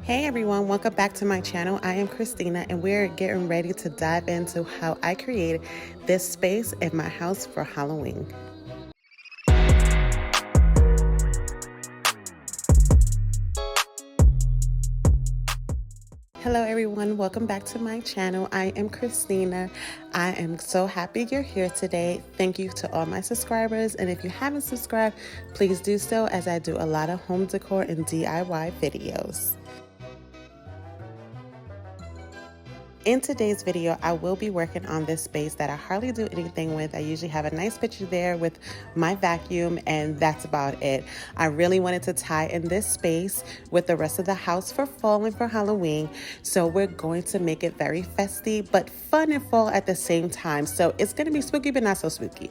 Hey everyone, welcome back to my channel. I am Christina and we're getting ready to dive into how I created this space in my house for Halloween. Hello everyone, welcome back to my channel. I am Christina. I am so happy you're here today. Thank you to all my subscribers, and if you haven't subscribed, please do so, as I do a lot of home decor and DIY videos. In today's video, I will be working on this space that I hardly do anything with. I usually have a nice picture there with my vacuum, and that's about it. I really wanted to tie in this space with the rest of the house for fall and for Halloween. So we're going to make it very festive, but fun and fall at the same time. So it's going to be spooky, but not so spooky.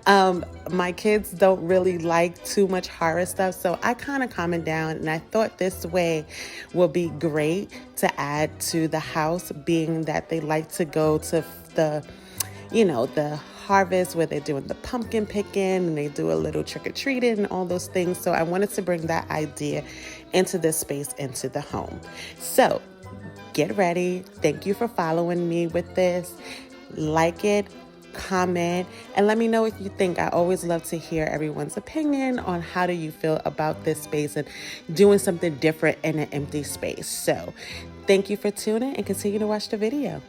My kids don't really like too much horror stuff, so I kind of calm it down, and I thought this way will be great to add to the house, being that they like to go to the harvest where they're doing the pumpkin picking and they do a little trick-or-treating and all those things. So I wanted to bring that idea into this space, into the home. So get ready. Thank you for following me with this. Like it, comment, and let me know what you think. I always love to hear everyone's opinion on how do you feel about this space and doing something different in an empty space. So thank you for tuning and continue to watch the video.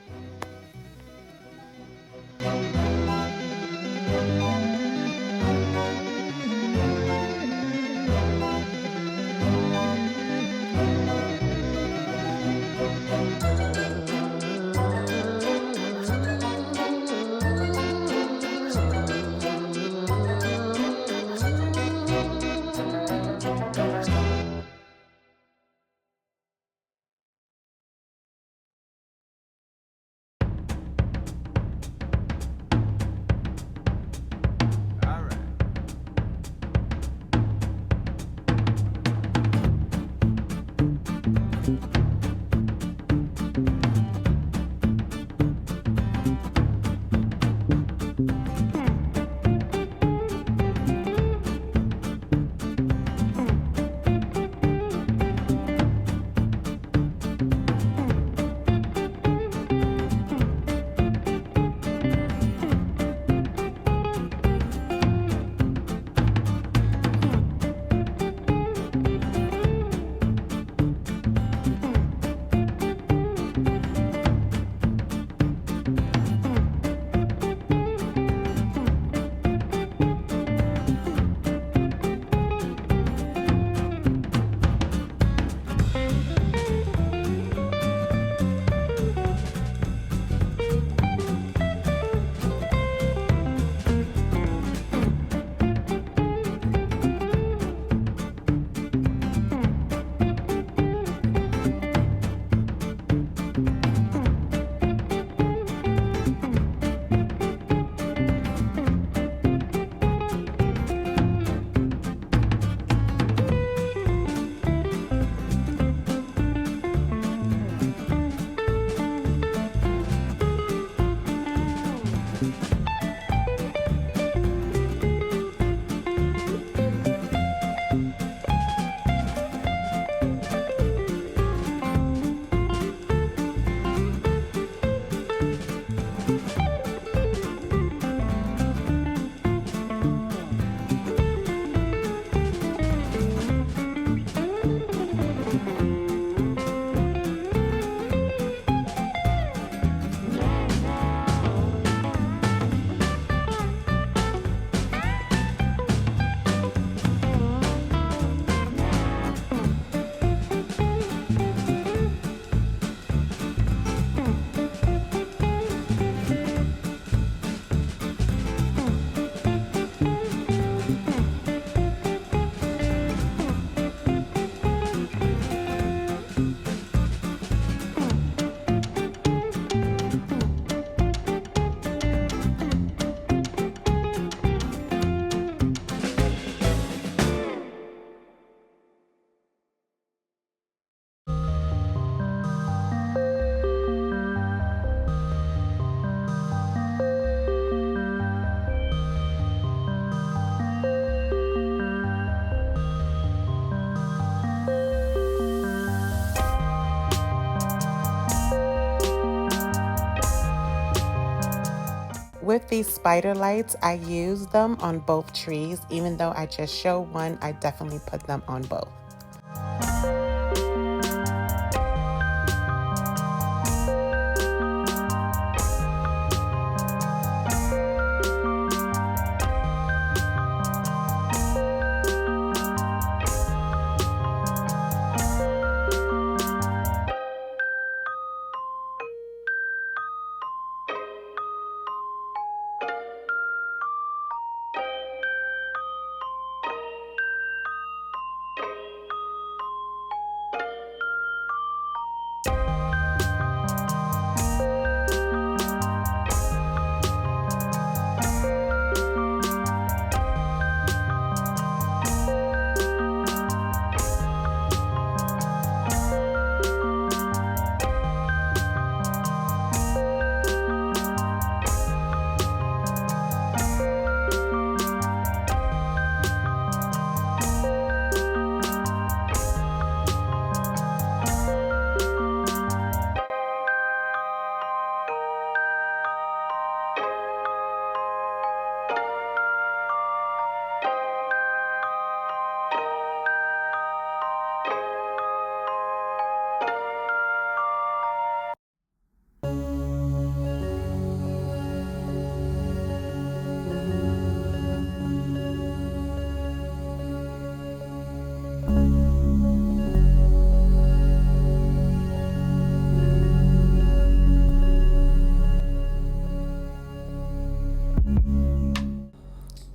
with these spider lights, I use them on both trees. Even though I just show one, I definitely put them on both.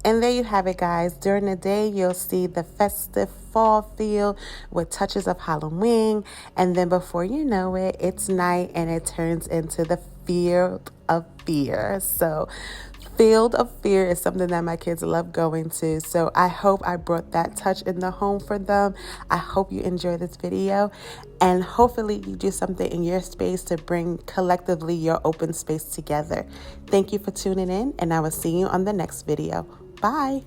And there you have it, guys. During the day, you'll see the festive fall feel with touches of Halloween. And then before you know it, it's night and it turns into the field of fear. So field of fear is something that my kids love going to. So I hope I brought that touch in the home for them. I hope you enjoy this video. And hopefully you do something in your space to bring collectively your open space together. Thank you for tuning in, and I will see you on the next video. Bye.